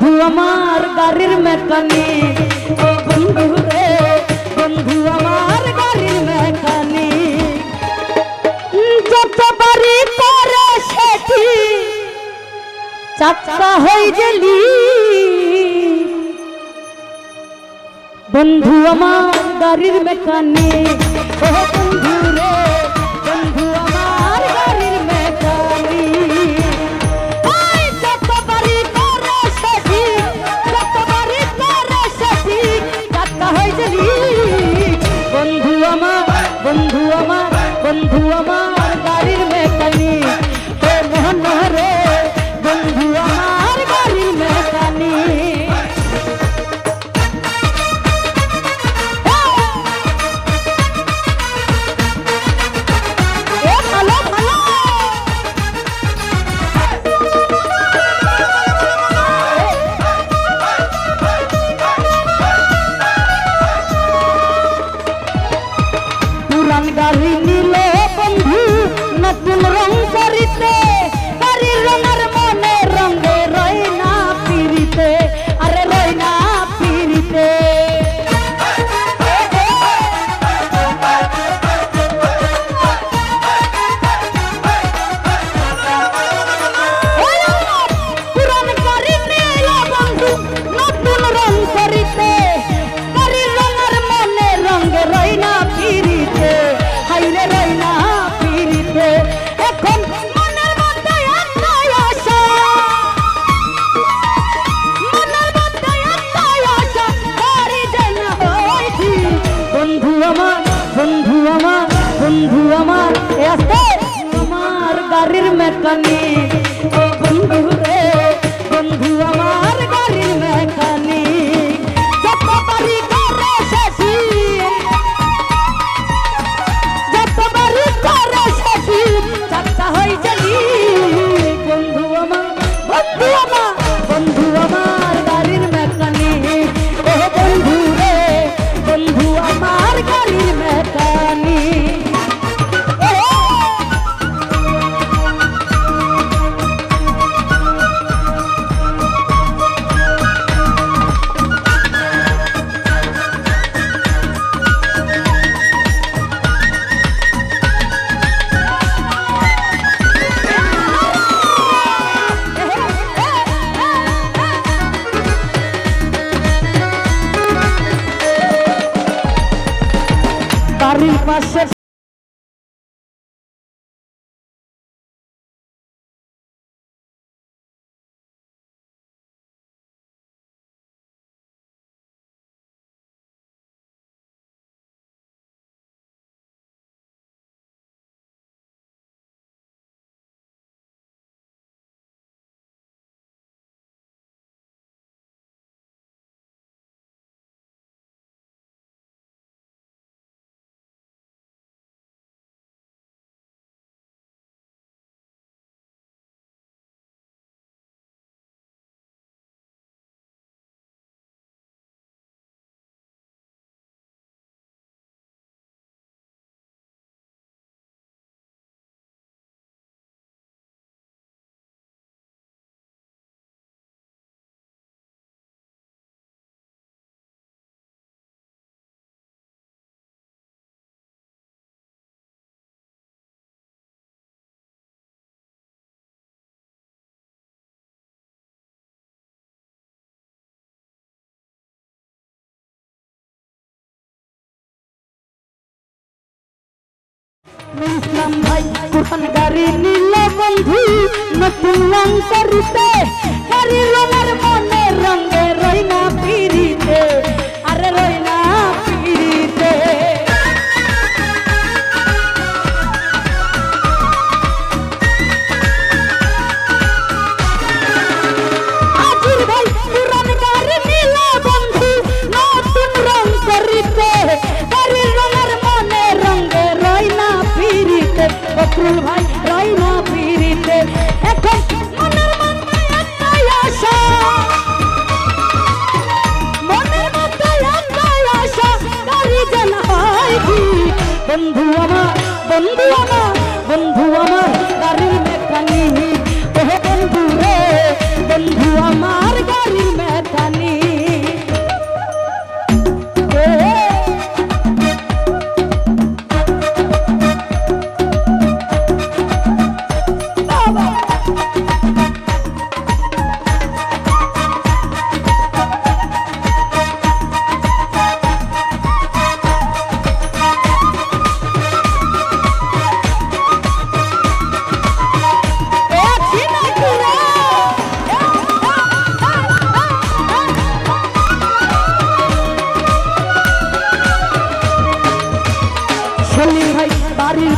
বন্ধু আমার গাড়ির মেকানিক, ও বন্ধু রে বন্ধু আমার গাড়ির মেকানিক। যতবারই করে সেটি চাকা হয়ে গেলি, বন্ধু আমার গাড়ির মেকানিক, ও বন্ধু রে বন্ধু আমার গাড়ির মেকানিক। যতবারই করে সেটি, যতবারই করে সেটি চাকা হয়ে গেলি, বন্ধু আমার বন্ধু আমার বন্ধু আমার গাড়ির মেকানিক, ও মোহন রে বন্ধু আমার গাড়ির মেকানিক। গাড়ি নিলে বন্ধু নতুন রং করিতে, গাড়ির রঙের মনে রঙে রয় না পিরিতে, আরে রয় না পিরিতে। পুরান গাড়ি নিলে বন্ধু নতুন রং করিতে, গাড়ির রঙের মনে রঙে রয় না পিরিতে, হাইরে রয় না পিরিতে। এখন মনের মধ্যে একটাই আশা, মনের মধ্যে একটাই আশা, গাড়ি যেন হইছি। বন্ধু আমার বন্ধু আমার বন্ধু আমার আমার গাড়ির মেকানিক, ও বন্ধু রে বন্ধু আমার গাড়ির মেকানিক। যতবারই করে শেষি, যতবারই করে শেষি চাকা হয়ে গেলি, বন্ধু আমার বন্ধু আমার বন্ধু আমার গাড়ির মেকানিক, ও বন্ধু রে বন্ধু আমার গাড়ির মেকানিক। বাড়ির পাশে ইসলাম ভাই পুরান গাড়ি নিলে বন্ধু নতুন রং করিতে, গাড়ির রঙের মনে রঙে রয় না পিরিতে, আরে রয় না পিরিতে। আজির ভাই পুরান গাড়ি নিলে বন্ধু নতুন রং করিতে, গাড়ির রঙের মনে রঙে রয় না পিরিতে, বকরুল ভাই রয় না পিরিতে। এখন মনের মধ্যে একটাই আশা, মনের মধ্যে একটাই আশা, গাড়ি যেন হইছি। বন্ধু আমার বন্ধু আমার বন্ধু আমার গাড়ির মেকানিক, ও বন্ধু রে বন্ধু আমার গাড়ির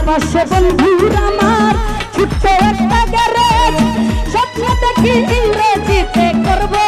পাশে বন্ধুর আমার ছোট্ট একটা গ্যারেজ স্বপ্ন দেখি ইংরেজিতে করবো